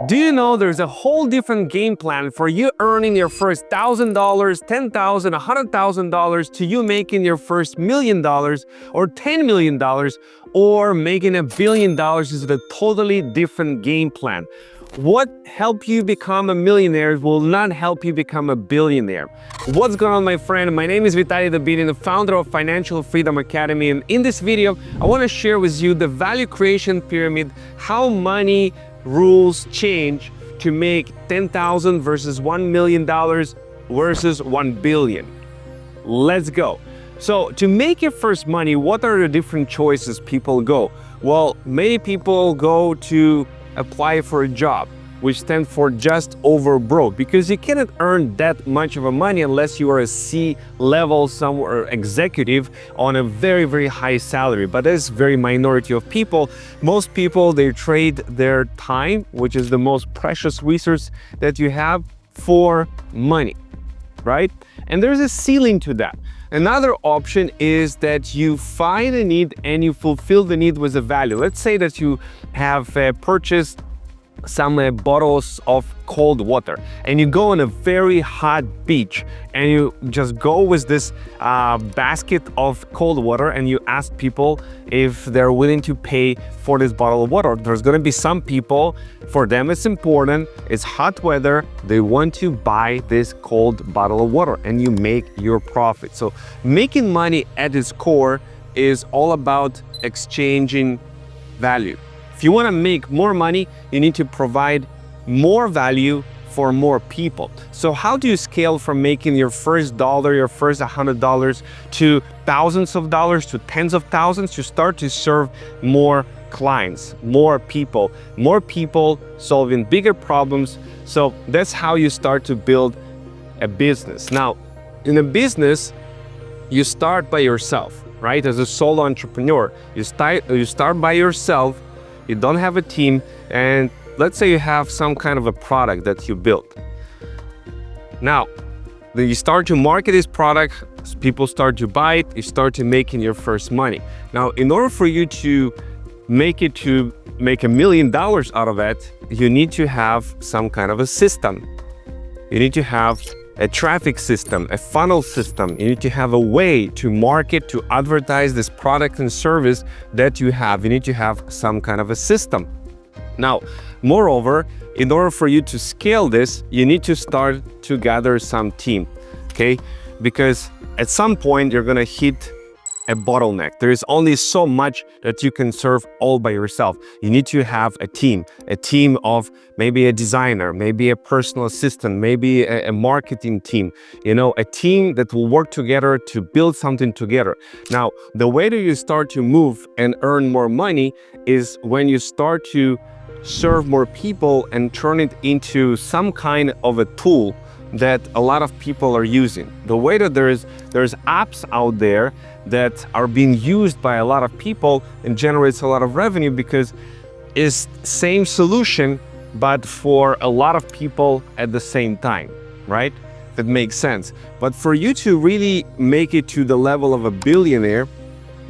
Do you know there's a whole different game plan for you earning your first $1,000, $10,000, $100,000 to you making your first $1 million or $10 million or making $1 billion is a totally different game plan. What helped you become a millionaire will not help you become a billionaire. What's going on, my friend? My name is Vitaliy, Dubinin, the founder of Financial Freedom Academy. And in this video, I want to share with you the value creation pyramid, how money rules change to make $10,000 versus $1 million versus $1 billion. Let's go. So to make your first money, what are the different choices people go? Well, many people go to apply for a job, which stands for just over broke, because you cannot earn that much of a money unless you are a C-level somewhere executive on a very, very high salary. But that's very minority of people. Most people, they trade their time, which is the most precious resource that you have, for money, right? And there's a ceiling to that. Another option is that you find a need and you fulfill the need with a value. Let's say that you have purchased some bottles of cold water and you go on a very hot beach and you just go with this basket of cold water and you ask people if they're willing to pay for this bottle of water. There's going to be some people, for them it's important, it's hot weather, they want to buy this cold bottle of water and you make your profit. So making money at its core is all about exchanging value. If you want to make more money, you need to provide more value for more people. So how do you scale from making your first dollar, your first $100 to thousands of dollars, to tens of thousands? You start to serve more clients, more people solving bigger problems. So that's how you start to build a business. Now, in a business, you start by yourself, right? As a solo entrepreneur, you start by yourself. You don't have a team, and let's say you have some kind of a product that you built. Now, then you start to market this product, people start to buy it, you start to making your first money. Now, in order for you to make $1 million out of it, you need to have some kind of a system. You need to have a traffic system, a funnel system. You need to have a way to market, to advertise this product and service that you have. You need to have some kind of a system. Now, moreover, in order for you to scale this, you need to start to gather some team, okay? Because at some point, you're gonna hit a bottleneck. There is only so much that you can serve all by yourself. You need to have a team of maybe a designer, maybe a personal assistant, maybe a marketing team, a team that will work together to build something together. Now, the way that you start to move and earn more money is when you start to serve more people and turn it into some kind of a tool that a lot of people are using. The way that there's apps out there that are being used by a lot of people and generates a lot of revenue because it's same solution but for a lot of people at the same time, right? That makes sense. But for you to really make it to the level of a billionaire,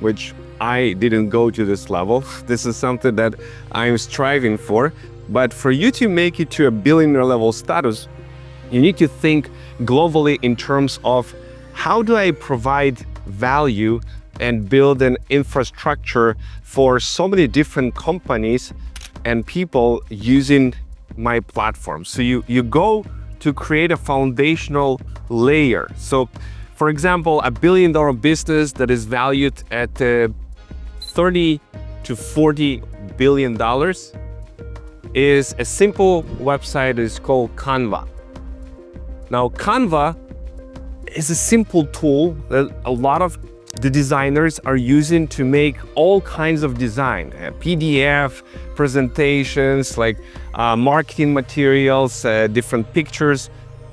which I didn't go to this level, this is something that I'm striving for, but for you to make it to a billionaire level status, you need to think globally in terms of how do I provide value and build an infrastructure for so many different companies and people using my platform. So you go to create a foundational layer. So for example, $1 billion business that is valued at $30 to $40 billion is a simple website. It's called Canva. Now, Canva is a simple tool that a lot of the designers are using to make all kinds of design, PDF, presentations, like marketing materials, different pictures.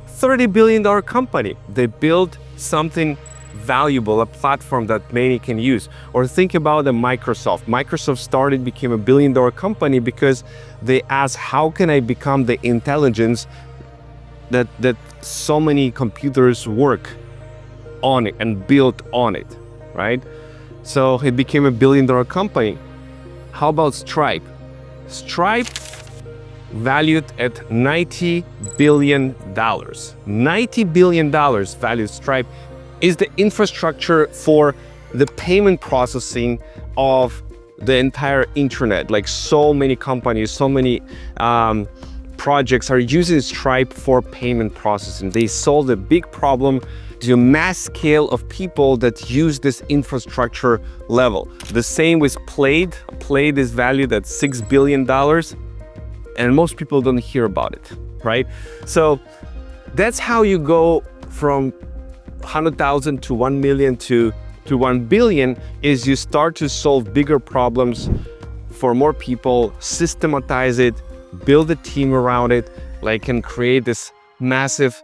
$30 billion company. They build something valuable, a platform that many can use. Or think about Microsoft. Microsoft became $1 billion company because they asked, how can I become the intelligence that so many computers work on it and built on it, right? So it became $1 billion company. How about Stripe? Stripe valued at $90 billion. $90 billion valued Stripe is the infrastructure for the payment processing of the entire internet. Like so many companies, so many projects are using Stripe for payment processing. They solve a big problem to a mass scale of people that use this infrastructure level. The same with Plaid. Plaid is valued at $6 billion and most people don't hear about it, right? So that's how you go from 100,000 to 1 million to 1 billion is you start to solve bigger problems for more people, systematize it, build a team around it, like, and create this massive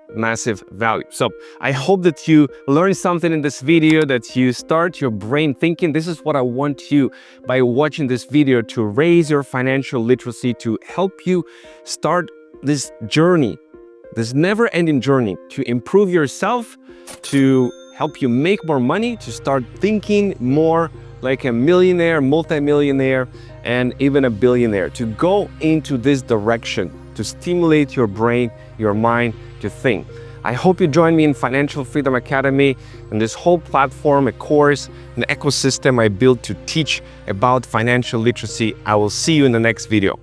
value. So I hope that you learned something in this video, that you start your brain thinking. This is what I want you, by watching this video, to raise your financial literacy, to help you start this journey, this never-ending journey, to improve yourself, to help you make more money, to start thinking more like a millionaire, multimillionaire, and even a billionaire, to go into this direction, to stimulate your brain, your mind to think. I hope you join me in Financial Freedom Academy and this whole platform, a course, an ecosystem I built to teach about financial literacy. I will see you in the next video.